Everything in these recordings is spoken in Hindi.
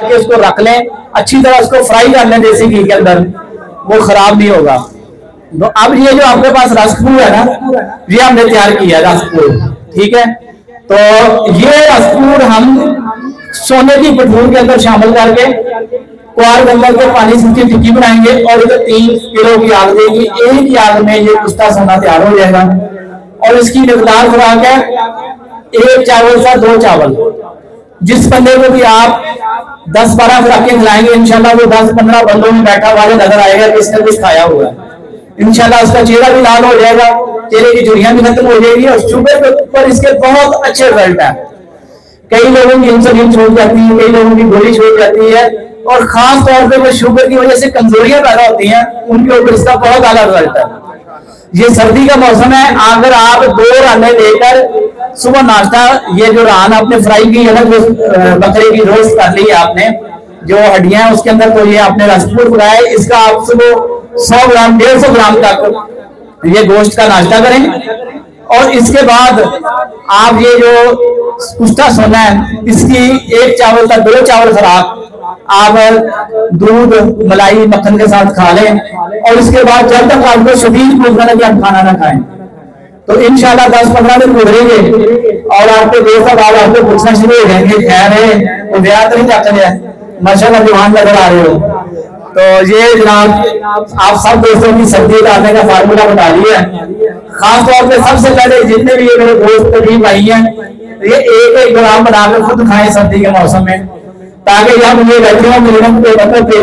के उसको रख लें, अच्छी तरह उसको फ्राई कर लें देसी घी के अंदर, वो खराब नहीं होगा। तो अब ये जो आपके पास रसगुल है ना, ये हमने तैयार किया है रसगुल, ठीक है। तो ये रसगुल हम सोने की भटूर के अंदर शामिल करके कुआर गंदल के पानी से उसकी टिक्की बनाएंगे और इधर 3 किलो की आग देगी। एक ही आग में ये कुश्ता सोना तैयार हो जाएगा। और इसकी मिकदार खुराक है 1 चावल सा 2 चावल। जिस बंदे को भी आप 10-12 खुराकें खिलाएंगे, इंशाल्लाह वो 10-15 बंदों में बैठा हुआ नजर आएगा कि इसने कुछ खाया हुआ है। इंशाल्लाह उसका चेहरा भी लाल हो जाएगा, चेहरे की झुर्रियां भी खत्म हो जाएगी और शुगर के ऊपर इसके बहुत अच्छे रिजल्ट है। कई लोगों की इंसुलिन छूट जाती है, कई लोगों की गोली छूट जाती है और खास तौर पे वो शुगर की वजह से कमजोरियां पैदा होती हैं, उनके ऊपर इसका बहुत ज्यादा रिजल्ट है। ये सर्दी का मौसम है, अगर आप 2 राने लेकर सुबह नाश्ता, ये जो रान आपने फ्राई की है ना, जो बकरे की रोस्ट कर ली है आपने, जो हड्डियां हैं उसके अंदर, तो ये आपने रसगुल बनाया, इसका आप सुबह 100 ग्राम 150 ग्राम तक ये गोश्त का नाश्ता करें। और इसके बाद आप ये जो कुश्ता सोना है, इसकी 1 चावल का 2 चावल खुराक आप दूध मलाई मक्खन के साथ खा लें। और इसके बाद जब तक आपको शदीद भूख लगे कि आप खाना ना खाएं, तो इंशाल्लाह 10-15 दिन गुजरेंगे और आपके दोस्त बाद आपको पूछना शुरू हो जाएंगे, खैर है वो ब्याह तो नहीं जाते हैं, माशाल्लाह जवान नजर आ रहे हो। तो ये जनाब आप सब दोस्तों की सर्दी डालने का फार्मूला बता दिया है। खास तौर पे सबसे पहले जितने भी ये मेरे दोस्त तकलीफ आई हैं, ये 1-1 ग्राम बनाकर खुद खाएं सर्दी के मौसम में, ताकि जब ये बैठे हो मिलने पे मतलब पे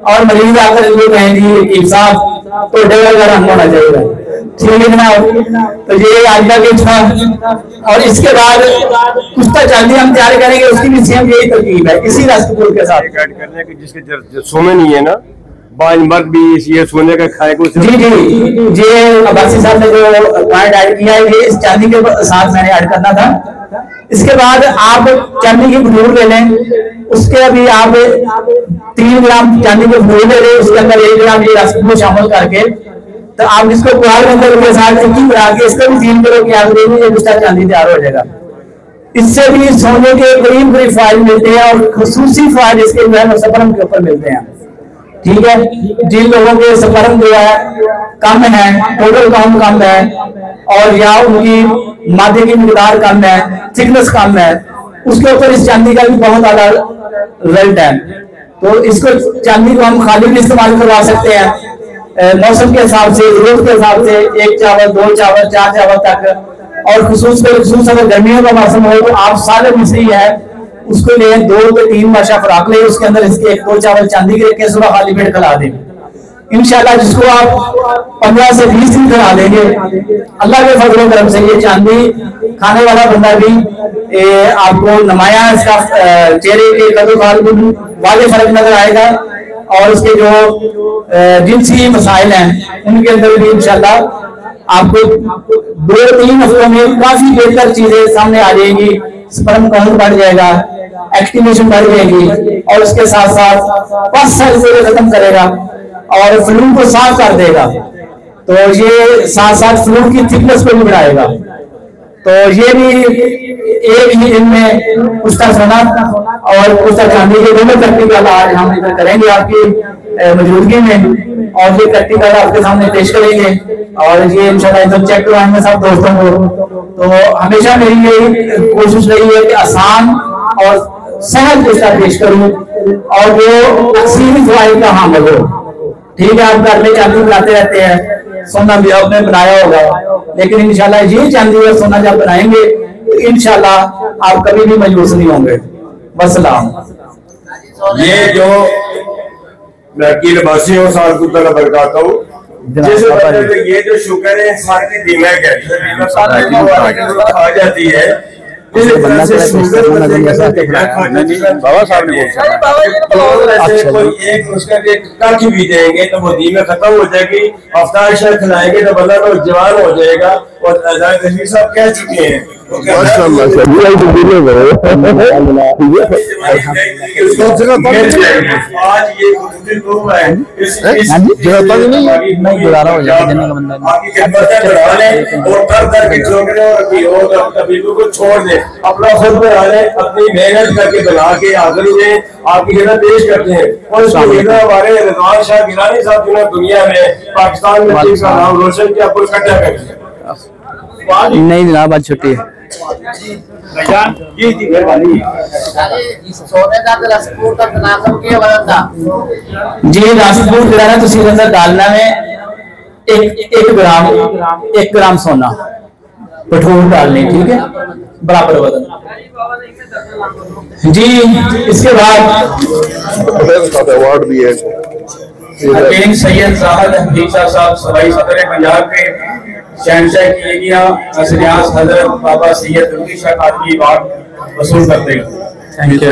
और मरीज आकर इनको कहेंगे साहब तो डेढ़ गर्म होना चाहिए, ठीक है जनाब। तो ये आज का केस था। और इसके बाद कुश्ता चांदी हम तैयार करेंगे, उसकी भी सेम यही तरकीब है, इसी रसगुल के साथ करने की, जिसके सोने नहीं है ना, मर्द भी ये सोने का खाए को। जी जी ये अब्बासी साहब ने जो पॉइंट ऐड किया है, ये इस चांदी के साथ मैंने ऐड करना था। इसके बाद आप चांदी की भटूर ले लें, उसके अभी आप 3 ग्राम चांदी के भटूर ले लें, उसके अंदर 1 ग्राम ये रसगुल शामिल करके, तो आप इसको कुआर गंदल के साथ टिक्की बना के इसका भी 3 किलो की आग देंगे, ये कुश्ता चांदी तैयार हो जाएगा। इससे भी सोने के करीब फायदे मिलते हैं और खसूसी फायदे इसके जो है सफरम के ऊपर मिलते हैं, ठीक है। जिन लोगों के सफरम जो है कम है, टोटल काउंट कम है, और या उनकी मादे की मिकदार कम है, थिकनेस कम है, उसके ऊपर इस चांदी का भी बहुत ज्यादा रिजल्ट है। तो इसको चांदी को हम खाली भी इस्तेमाल करवा सकते हैं, मौसम के हिसाब से, जरूरत के हिसाब से 1 चावल 2 चावल 4 चावल तक। और खसूस अगर गर्मियों का मौसम हो तो आप साले मिश्री है उसको ले 2 से 3 माशा खुराक ले, उसके अंदर इसके 1-2 चावल चांदी के रखे, सुबह खाली पेट खिला दें। इंशाल्लाह जिसको आप 15 से 20 दिन खिला देंगे, अल्लाह के फजल करम से ये चांदी खाने वाला बंदा भी आपको नुमाया इसका चेहरे के कदोकाल वाले फर्क नजर आएगा। और उसके जो जिनसी मसाइल हैं उनके अंदर भी इंशाल्लाह आपको 2-3 हफ्तों में काफी बेहतर चीजें सामने आ जाएंगी। स्पर्म काउंट बढ़ जाएगा, एक्टिवेशन बढ़ जाएगी, और उसके साथ साथ पस से खत्म करेगा और फ्लू को साफ कर देगा। तो ये साथ साथ फ्लू की थिकनेस को भी बढ़ाएगा। तो ये भी एक ही दिन में कुश्ता सोना और कुश्ता चांदी के दोनों प्रैक्टिकल आज हम इधर करेंगे आपकी मौजूदगी में, और ये प्रैक्टिकल आपके सामने पेश करेंगे और ये इंशाल्लाह इधर चेक करवाएंगे सब दोस्तों को। तो हमेशा मेरी यही कोशिश रही है कि आसान और सहज कुश्ता पेश करूं और जो अक्सर फवाइद का हामिल हो। ठीक है, आप घर में चांदी बनाते रहते हैं, सोना भी आपने बनाया होगा, लेकिन इंशाल्लाह ये चांदी और सोना जब बनाएंगे तो इंशाल्लाह आप कभी भी मायूस नहीं होंगे। वसलाम। ये जो लड़की लबासी हो साल को तला बरकाता हूँ, ये जो शुगर है इंसान की दिमाग है आ जाती है, बाबा साहब ने कोई एक उसका काठी भी देंगे तो वो धीमे खत्म हो जाएगी, अफ्तार खिलाएंगे तो बंदा तो जवान हो जाएगा और रशीद साहब कह चुके हैं आज ये गुजारा हो जाएगा आपकी खिदमतें बढ़ा लें और दर दर के छोकरे और तबीबों को छोड़ दें, अपना खुद बढ़ा लें, अपनी मेहनत करके बना के आखिरी में आपकी खिदमत पेश करते हैं। और उसको हमारे रिजवान शाह गिलानी साहब जो दुनिया में पाकिस्तान में नाम रोशन किया, आपको इकट्ठा कर दिया। नहीं जनाब आज छुट्टी है। जी रासपुर गिराना तो सीधे अंदर डालना है एक ग्राम सोना पेट्रोल डालने, ठीक है, बराबर वजन। जी इसके बाद अवार्ड भी है सैयद साहब साहब सवाई सदर पंजाब के शहनशाह किए गया असरियास हजरत बाबा सैयद रुकी शाह खादमी अवार्ड वसूल करते हैं। Thank you.